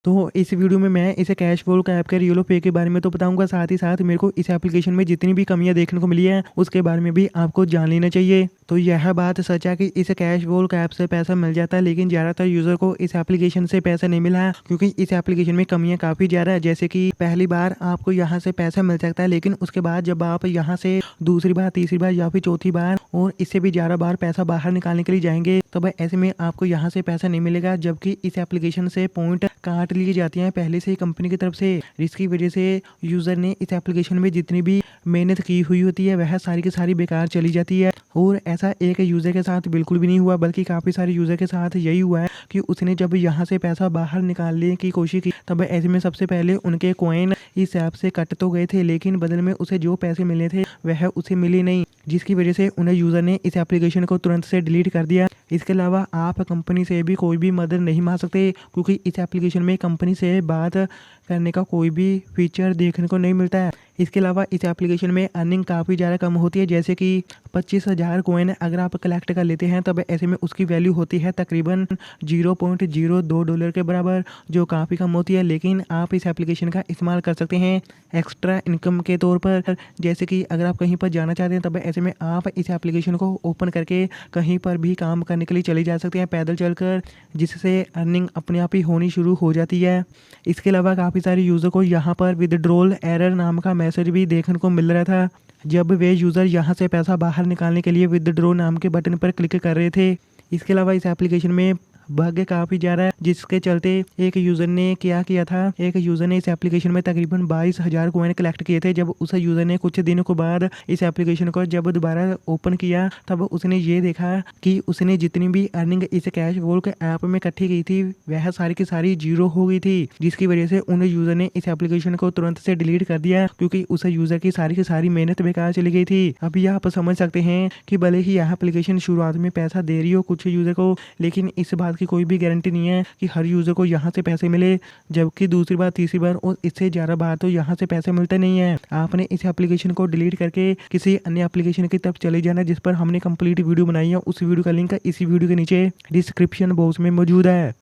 तो इस वीडियो में मैं इसे कैश फ्लो ऐप के येलो पे के बारे में तो बताऊंगा, साथ ही साथ मेरे को इस एप्लीकेशन में जितनी भी कमियां देखने को मिली है उसके बारे में भी आपको जान लेना चाहिए। तो यह बात सच है कि इस कैश फ्लो ऐप से पैसा मिल जाता है, लेकिन ज़्यादातर यूज़र को इस एप्लीकेशन से पैसा नहीं मिला है क्योंकि इस एप्लीकेशन में कमियां काफ़ी ज़्यादा है। जैसे कि पहली बार आपको यहाँ से पैसा मिल सकता है, लेकिन उसके बाद जब आप यहाँ से दूसरी बार, तीसरी बार या फिर चौथी बार और इससे भी ज़्यादा बार पैसा बाहर निकालने के लिए जाएंगे तब ऐसे में आपको यहाँ से पैसा नहीं मिलेगा, जबकि इस एप्लीकेशन से पॉइंट काट ली जाती हैं पहले से ही कंपनी की तरफ से, जिसकी वजह से यूज़र ने इस एप्लीकेशन में जितनी भी मेहनत की हुई होती है वह सारी की सारी बेकार चली जाती है। और ऐसा एक यूज़र के साथ बिल्कुल भी नहीं हुआ, बल्कि काफ़ी सारे यूज़र के साथ यही हुआ है कि उसने जब यहाँ से पैसा बाहर निकालने की कोशिश की तब ऐसे में सबसे पहले उनके कॉइन इस ऐप से कट तो गए थे, लेकिन बदले में उसे जो पैसे मिले थे वह उसे मिले नहीं, जिसकी वजह से उन्हें यूज़र ने इस एप्लीकेशन को तुरंत से डिलीट कर दिया। इसके अलावा आप कंपनी से भी कोई भी मदद नहीं मांग सकते क्योंकि इस एप्लीकेशन में कंपनी से बात करने का कोई भी फीचर देखने को नहीं मिलता है। इसके अलावा इस एप्लीकेशन में अर्निंग काफ़ी ज़्यादा कम होती है, जैसे कि 25,000 कॉइन अगर आप कलेक्ट कर लेते हैं तब ऐसे में उसकी वैल्यू होती है तकरीबन $0.02 के बराबर, जो काफ़ी कम होती है। लेकिन आप इस एप्लीकेशन का इस्तेमाल कर सकते हैं एक्स्ट्रा इनकम के तौर पर, जैसे कि अगर आप कहीं पर जाना चाहते हैं तब ऐसे में आप इस एप्लीकेशन को ओपन करके कहीं पर भी काम करने के लिए चले जा सकते हैं पैदल चलकर, जिससे अर्निंग अपने आप ही होनी शुरू हो जाती है। इसके अलावा काफ़ी सारे यूज़र को यहाँ पर विदड्रॉल एरर नाम का मैसेज भी देखने को मिल रहा था जब वे यूज़र यहाँ से पैसा बाहर निकालने के लिए विदड्रॉ नाम के बटन पर क्लिक कर रहे थे। इसके अलावा इस एप्लीकेशन में बग काफ़ी ज़्यादा है, जिसके चलते एक यूज़र ने क्या किया था, एक यूज़र ने इस एप्लीकेशन में तकरीबन 22,000 कॉइन कलेक्ट किए थे। जब उस यूज़र ने कुछ दिनों के बाद इस एप्लीकेशन को जब दोबारा ओपन किया तब उसने ये देखा कि उसने जितनी भी अर्निंग इस कैश फ्लो के ऐप में इकट्ठी की थी वह सारी की सारी जीरो हो गई थी, जिसकी वजह से उन यूज़र ने इस एप्लीकेशन को तुरंत से डिलीट कर दिया क्योंकि उस यूज़र की सारी मेहनत बेकार चली गई थी। अभी आप समझ सकते हैं कि भले ही यह एप्लीकेशन शुरुआत में पैसा दे रही हो कुछ यूज़र को, लेकिन इस बात की कोई भी गारंटी नहीं है कि हर यूज़र को यहाँ से पैसे मिले, जबकि दूसरी बार, तीसरी बार और इससे ज़्यादा बार तो यहाँ से पैसे मिलते नहीं है। आपने इस एप्लीकेशन को डिलीट करके किसी अन्य एप्लीकेशन की तरफ चले जाना जिस पर हमने कंप्लीट वीडियो बनाई है। उस वीडियो का लिंक इसी वीडियो के नीचे डिस्क्रिप्शन बॉक्स में मौजूद है।